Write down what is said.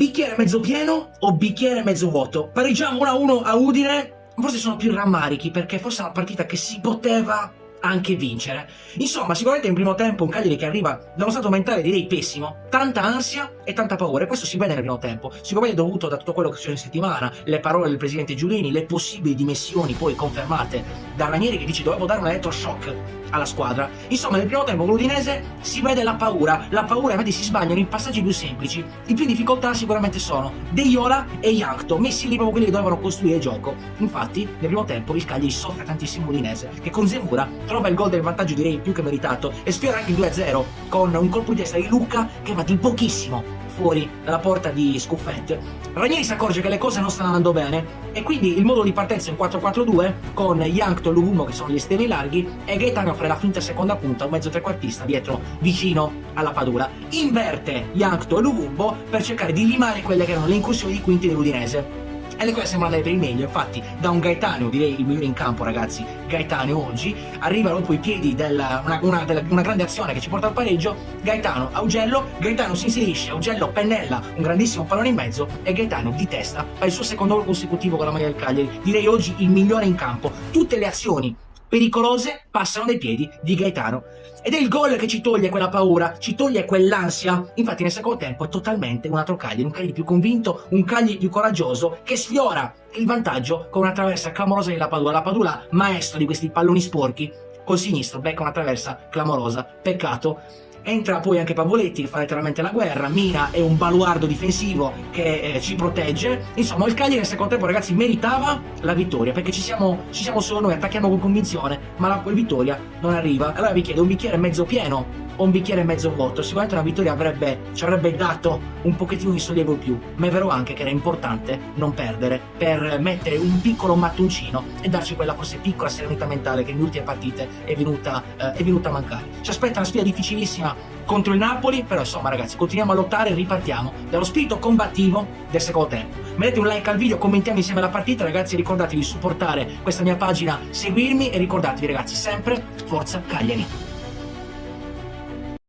Bicchiere mezzo pieno o bicchiere mezzo vuoto? Pareggiamo 1-1 a Udine. Forse sono più rammarichi perché forse è una partita che si poteva anche vincere. Insomma, sicuramente in primo tempo un Cagliari che arriva da uno stato mentale direi pessimo, tanta ansia e tanta paura, e questo si vede nel primo tempo. Sicuramente è dovuto da tutto quello che succede in settimana, le parole del presidente Giulini, le possibili dimissioni poi confermate da Ranieri che dice dovevo dare un elettroshock alla squadra. Insomma, nel primo tempo con l'Udinese si vede la paura, infatti si sbagliano in passaggi più semplici. I più in difficoltà sicuramente sono De Iola e Jankto, messi lì proprio quelli che dovevano costruire il gioco. Infatti nel primo tempo il Cagliari soffre tantissimo l'Udinese, che con Zemura trova il gol del vantaggio direi più che meritato e sfiora anche il 2-0 con un colpo di testa di Lucca che va di pochissimo fuori dalla porta di Scuffet. Ranieri si accorge che le cose non stanno andando bene e quindi il modulo di partenza è un 4-4-2 con Jankto e Lugumbo che sono gli esterni larghi e Gaetano fra la finta seconda punta, un mezzo trequartista dietro vicino alla Padula. Inverte Jankto e Lugumbo per cercare di limare quelle che erano le incursioni di quinti dell'Udinese. E le cose sembrano andare per il meglio, infatti da un Gaetano, direi il migliore in campo ragazzi, Gaetano oggi, arrivano dopo i piedi una grande azione che ci porta al pareggio, Gaetano, Augello, Gaetano si inserisce, Augello pennella un grandissimo pallone in mezzo e Gaetano di testa fa il suo secondo gol consecutivo con la maglia del Cagliari, direi oggi il migliore in campo. Tutte le azioni pericolose passano dai piedi di Gaetano ed è il gol che ci toglie quella paura, ci toglie quell'ansia. Infatti nel secondo tempo è totalmente un altro Cagliari, un Cagliari più convinto, un Cagliari più coraggioso che sfiora il vantaggio con una traversa clamorosa della Padula. La Padula maestro di questi palloni sporchi, col sinistro becca una traversa clamorosa, peccato. Entra poi anche Pavoletti che fa letteralmente la guerra, Mina è un baluardo difensivo che ci protegge. Insomma il Cagliari nel secondo tempo ragazzi meritava la vittoria perché ci siamo solo noi, attacchiamo con convinzione ma la vittoria non arriva. Allora vi chiedo, un bicchiere mezzo pieno o un bicchiere mezzo vuoto? Sicuramente una vittoria ci avrebbe dato un pochettino di sollievo in più, ma è vero anche che era importante non perdere per mettere un piccolo mattoncino e darci quella forse piccola serenità mentale che nelle ultime partite è venuta a mancare. Ci aspetta una sfida difficilissima contro il Napoli, però insomma ragazzi continuiamo a lottare e ripartiamo dallo spirito combattivo del secondo tempo. Mettete un like al video, commentiamo insieme la partita ragazzi, ricordatevi di supportare questa mia pagina, seguirmi e ricordatevi ragazzi sempre Forza Cagliari.